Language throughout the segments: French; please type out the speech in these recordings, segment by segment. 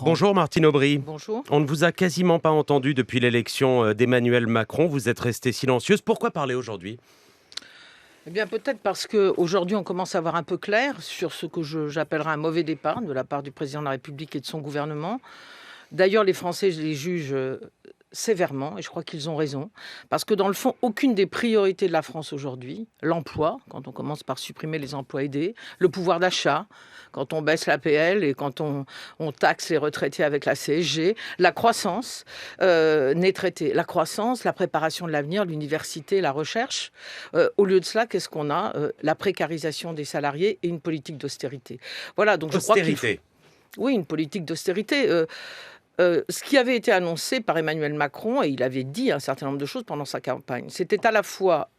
Bonjour Martine Aubry. Bonjour. On ne vous a quasiment pas entendu depuis l'élection d'Emmanuel Macron. Vous êtes restée silencieuse. Pourquoi parler aujourd'hui ? Eh bien, peut-être parce qu'aujourd'hui, on commence à voir un peu clair sur ce que j'appellerais un mauvais départ de la part du président de la République et de son gouvernement. D'ailleurs, les Français, je les juge sévèrement, et je crois qu'ils ont raison, parce que dans le fond, aucune des priorités de la France aujourd'hui, l'emploi, quand on commence par supprimer les emplois aidés, le pouvoir d'achat, quand on baisse l'APL et quand on taxe les retraités avec la CSG, la croissance n'est traitée. La croissance, la préparation de l'avenir, l'université, la recherche. Au lieu de cela, qu'est-ce qu'on a ? La précarisation des salariés et une politique d'austérité. Voilà, donc je crois qu'il oui, une politique d'austérité. Ce qui avait été annoncé par Emmanuel Macron, et il avait dit un certain nombre de choses pendant sa campagne, c'était à la fois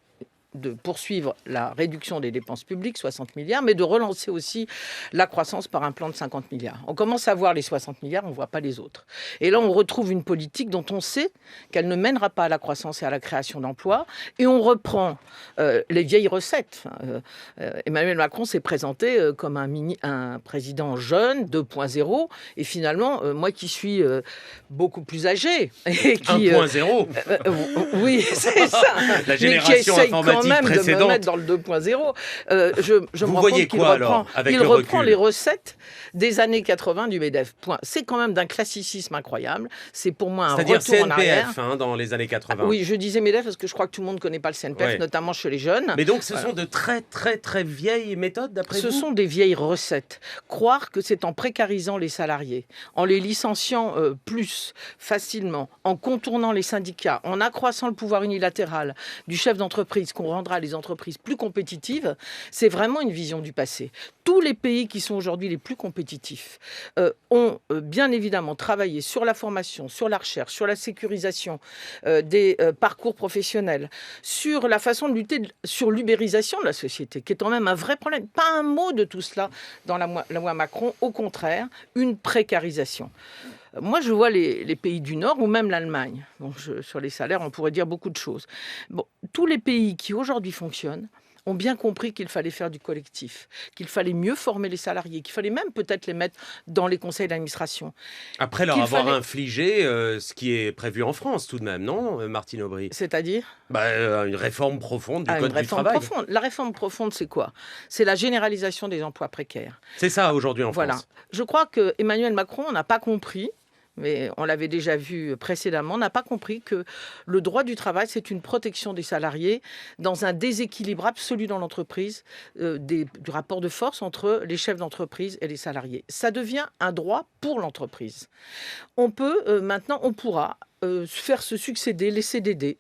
de poursuivre la réduction des dépenses publiques, 60 milliards, mais de relancer aussi la croissance par un plan de 50 milliards. On commence à voir les 60 milliards, on ne voit pas les autres. Et là, on retrouve une politique dont on sait qu'elle ne mènera pas à la croissance et à la création d'emplois, et on reprend les vieilles recettes. Emmanuel Macron s'est présenté comme un président jeune, 2.0, et finalement, moi qui suis beaucoup plus âgé, et qui... 1.0 oui, c'est ça. La génération informatique même précédente. de me mettre dans le 2.0. Je me rends compte qu'il reprend les recettes des années 80 du MEDEF. Point. C'est quand même d'un classicisme incroyable. C'est pour moi un retour en arrière. CNPF dans les années 80. Oui, je disais MEDEF parce que je crois que tout le monde ne connaît pas le CNPF, notamment chez les jeunes. Mais donc ce sont de très très très vieilles méthodes d'après vous ? Ce sont des vieilles recettes. Croire que c'est en précarisant les salariés, en les licenciant plus facilement, en contournant les syndicats, en accroissant le pouvoir unilatéral du chef d'entreprise, qu'on rendra les entreprises plus compétitives, c'est vraiment une vision du passé. Tous les pays qui sont aujourd'hui les plus compétitifs ont bien évidemment travaillé sur la formation, sur la recherche, sur la sécurisation des parcours professionnels, sur la façon de lutter sur l'ubérisation de la société, qui est quand même un vrai problème. Pas un mot de tout cela dans la loi Macron, au contraire, une précarisation. Moi, je vois les pays du Nord ou même l'Allemagne. Bon, sur les salaires, on pourrait dire beaucoup de choses. Bon, tous les pays qui aujourd'hui fonctionnent ont bien compris qu'il fallait faire du collectif, qu'il fallait mieux former les salariés, qu'il fallait même peut-être les mettre dans les conseils d'administration. Après leur avoir infligé ce qui est prévu en France tout de même, non, Martine Aubry ? C'est-à-dire ? Une réforme profonde du Code du travail. La réforme profonde, c'est quoi ? C'est la généralisation des emplois précaires. C'est ça aujourd'hui en France. Je crois que Emmanuel Macron n'a pas compris, mais on l'avait déjà vu précédemment, n'a pas compris que le droit du travail, c'est une protection des salariés dans un déséquilibre absolu dans l'entreprise, du rapport de force entre les chefs d'entreprise et les salariés. Ça devient un droit pour l'entreprise. On pourra faire se succéder les CDD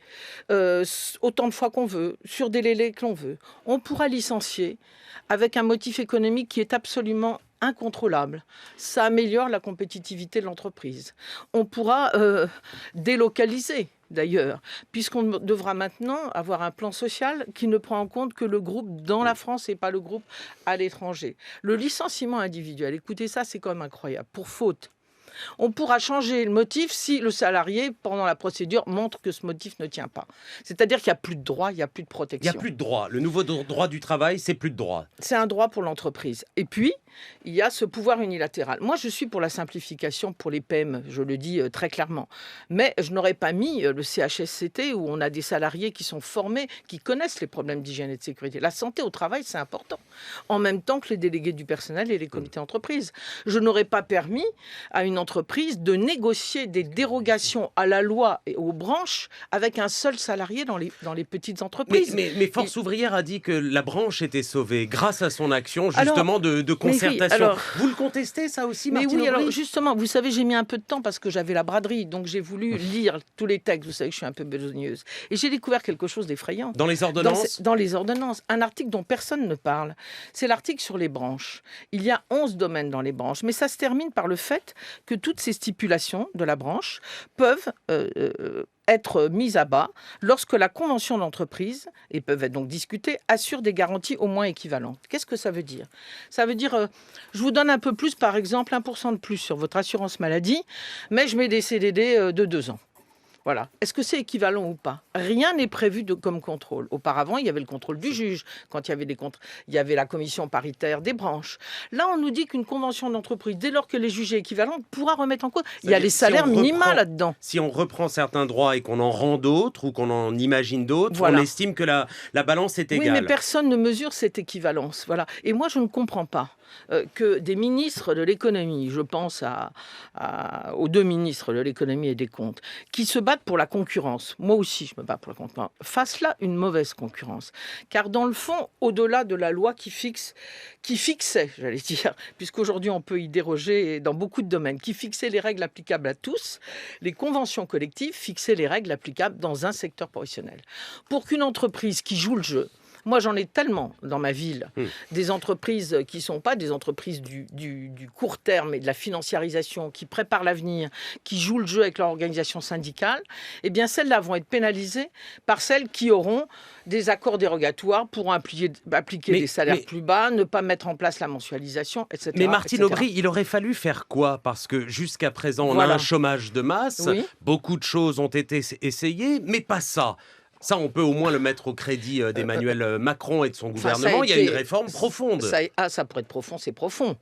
autant de fois qu'on veut, sur des délais que l'on veut. On pourra licencier avec un motif économique qui est absolument incontrôlable. Ça améliore la compétitivité de l'entreprise. On pourra délocaliser, d'ailleurs, puisqu'on devra maintenant avoir un plan social qui ne prend en compte que le groupe dans la France et pas le groupe à l'étranger. Le licenciement individuel, écoutez ça, c'est quand même incroyable. Pour faute, on pourra changer le motif si le salarié, pendant la procédure, montre que ce motif ne tient pas. C'est-à-dire qu'il n'y a plus de droit, il n'y a plus de protection. Il n'y a plus de droit. Le nouveau droit du travail, c'est plus de droit. C'est un droit pour l'entreprise. Et puis, il y a ce pouvoir unilatéral. Moi, je suis pour la simplification pour les PME, je le dis très clairement. Mais je n'aurais pas mis le CHSCT où on a des salariés qui sont formés, qui connaissent les problèmes d'hygiène et de sécurité. La santé au travail, c'est important. En même temps que les délégués du personnel et les comités d'entreprise. Je n'aurais pas permis à une entreprise de négocier des dérogations à la loi et aux branches avec un seul salarié dans les petites entreprises. Mais Force ouvrière a dit que la branche était sauvée grâce à son action justement de concertation. Vous le contestez ça aussi, Martine Aubry ? Oui, alors justement, vous savez, j'ai mis un peu de temps parce que j'avais la braderie, donc j'ai voulu lire tous les textes. Vous savez que je suis un peu besogneuse. Et j'ai découvert quelque chose d'effrayant. Dans les ordonnances ? Dans les ordonnances. Un article dont personne ne parle. C'est l'article sur les branches. Il y a 11 domaines dans les branches, mais ça se termine par le fait que toutes ces stipulations de la branche peuvent être mises à bas lorsque la convention d'entreprise, et peuvent être donc discutées, assure des garanties au moins équivalentes. Qu'est-ce que ça veut dire ? Ça veut dire, je vous donne un peu plus, par exemple, 1% de plus sur votre assurance maladie, mais je mets des CDD de 2 ans. Voilà. Est-ce que c'est équivalent ou pas? Rien n'est prévu comme contrôle. Auparavant, il y avait le contrôle du juge, quand il y avait la commission paritaire des branches. Là, on nous dit qu'une convention d'entreprise, dès lors que les jugés équivalents, pourra remettre en cause. Il y a les salaires minima là-dedans. Si on reprend certains droits et qu'on en rend d'autres ou qu'on en imagine d'autres, on estime que la balance est égale. Oui, mais personne ne mesure cette équivalence. Voilà. Et moi, je ne comprends pas que des ministres de l'économie, je pense aux 2 ministres de l'économie et des comptes, qui se battent pour la concurrence, moi aussi je me bats pour la concurrence, fassent là une mauvaise concurrence. Car dans le fond, au-delà de la loi qui fixait, j'allais dire, puisqu'aujourd'hui on peut y déroger dans beaucoup de domaines, qui fixait les règles applicables à tous, les conventions collectives fixaient les règles applicables dans un secteur professionnel. Pour qu'une entreprise qui joue le jeu, moi, j'en ai tellement dans ma ville, des entreprises qui ne sont pas des entreprises du court terme et de la financiarisation, qui préparent l'avenir, qui jouent le jeu avec leur organisation syndicale, eh bien, celles-là vont être pénalisées par celles qui auront des accords dérogatoires, pourront appliquer des salaires plus bas, ne pas mettre en place la mensualisation, etc. Mais Martine Aubry, il aurait fallu faire quoi? Parce que jusqu'à présent, on a un chômage de masse, beaucoup de choses ont été essayées, mais pas ça. Ça, on peut au moins le mettre au crédit d'Emmanuel Macron et de son gouvernement. Il y a une réforme profonde. Ça pourrait être profond, c'est profond.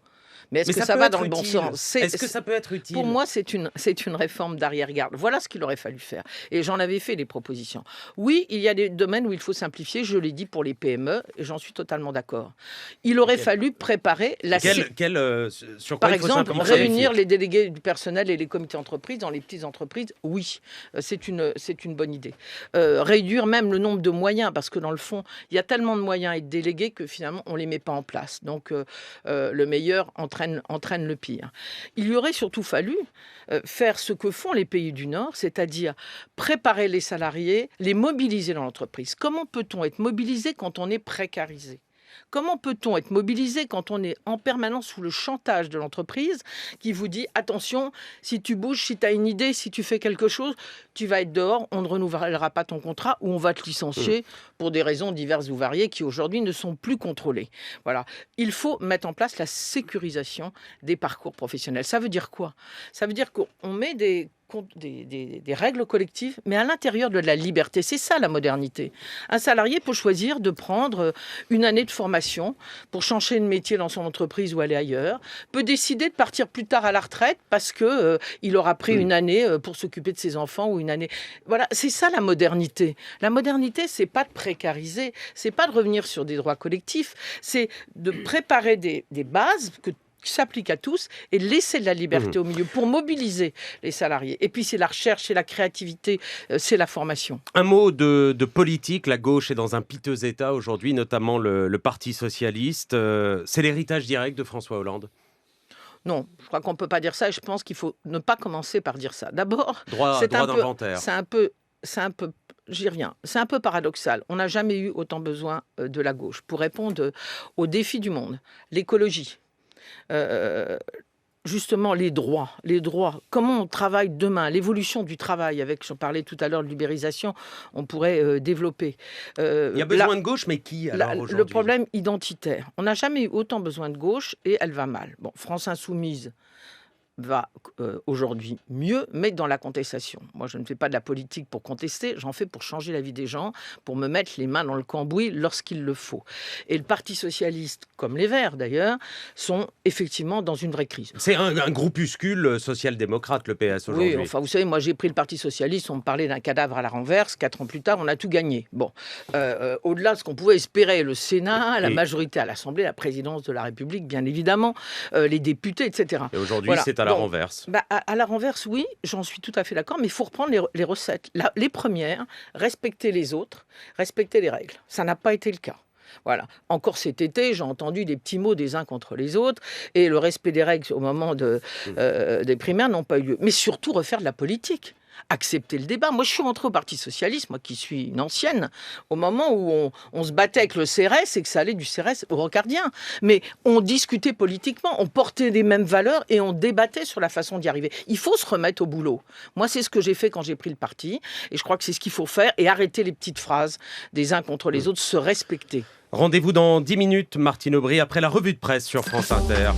Mais est-ce que ça va dans le bon sens? Est-ce que ça peut être utile? Pour moi, c'est une réforme d'arrière-garde. Voilà ce qu'il aurait fallu faire. Et j'en avais fait des propositions. Oui, il y a des domaines où il faut simplifier. Je l'ai dit pour les PME, et j'en suis totalement d'accord. Il aurait fallu préparer la... sur quoi Par exemple, réunir les délégués du personnel et les comités d'entreprise dans les petites entreprises, oui, c'est une bonne idée. Réduire même le nombre de moyens, parce que dans le fond, il y a tellement de moyens et de délégués que finalement, on ne les met pas en place. Donc, le meilleur entraîne le pire. Il y aurait surtout fallu faire ce que font les pays du Nord, c'est-à-dire préparer les salariés, les mobiliser dans l'entreprise. Comment peut-on être mobilisé quand on est précarisé ? Comment peut-on être mobilisé quand on est en permanence sous le chantage de l'entreprise qui vous dit « Attention, si tu bouges, si tu as une idée, si tu fais quelque chose, tu vas être dehors, on ne renouvellera pas ton contrat ou on va te licencier pour des raisons diverses ou variées qui aujourd'hui ne sont plus contrôlées. » Voilà. Il faut mettre en place la sécurisation des parcours professionnels. Ça veut dire quoi? Ça veut dire qu'on met des règles collectives, mais à l'intérieur de la liberté. C'est ça la modernité. Un salarié peut choisir de prendre une année de formation pour changer de métier dans son entreprise ou aller ailleurs, peut décider de partir plus tard à la retraite parce qu'il aura pris une année pour s'occuper de ses enfants ou une année... Voilà, c'est ça la modernité. La modernité, c'est pas de précariser, c'est pas de revenir sur des droits collectifs, c'est de préparer des bases qui s'applique à tous et laisser de la liberté au milieu pour mobiliser les salariés. Et puis c'est la recherche, c'est la créativité, c'est la formation. Un mot de politique. La gauche est dans un piteux état aujourd'hui, notamment le Parti socialiste. C'est l'héritage direct de François Hollande? Non, je crois qu'on ne peut pas dire ça et je pense qu'il faut ne pas commencer par dire ça. D'abord, droit d'inventaire. J'y reviens. C'est un peu paradoxal. On n'a jamais eu autant besoin de la gauche pour répondre aux défis du monde. L'écologie. Justement les droits, comment on travaille demain, l'évolution du travail, je parlais tout à l'heure de l'ubérisation, on pourrait développer. Il y a besoin de gauche, mais qui alors aujourd'hui ? Le problème identitaire. On n'a jamais eu autant besoin de gauche et elle va mal. Bon, France Insoumise va aujourd'hui mieux, mais dans la contestation. Moi, je ne fais pas de la politique pour contester, j'en fais pour changer la vie des gens, pour me mettre les mains dans le cambouis lorsqu'il le faut. Et le Parti socialiste, comme les Verts d'ailleurs, sont effectivement dans une vraie crise. C'est un groupuscule social-démocrate, le PS, aujourd'hui. Oui, enfin, vous savez, moi j'ai pris le Parti socialiste, on me parlait d'un cadavre à la renverse, 4 ans plus tard, on a tout gagné. Bon, au-delà de ce qu'on pouvait espérer, le Sénat, la majorité à l'Assemblée, la présidence de la République, bien évidemment, les députés, etc. Et aujourd'hui, c'est à la renverse. À la renverse, oui, j'en suis tout à fait d'accord, mais il faut reprendre les recettes. Les premières, respecter les autres, respecter les règles. Ça n'a pas été le cas. Voilà. Encore cet été, j'ai entendu des petits mots des uns contre les autres et le respect des règles au moment des primaires n'ont pas eu lieu. Mais surtout refaire de la politique. Accepter le débat. Moi, je suis rentrée au Parti socialiste, moi qui suis une ancienne, au moment où on se battait avec le CRS et que ça allait du CRS au Rocardien. Mais on discutait politiquement, on portait les mêmes valeurs et on débattait sur la façon d'y arriver. Il faut se remettre au boulot. Moi, c'est ce que j'ai fait quand j'ai pris le parti et je crois que c'est ce qu'il faut faire et arrêter les petites phrases des uns contre les autres, se respecter. Rendez-vous dans 10 minutes, Martine Aubry, après la revue de presse sur France Inter.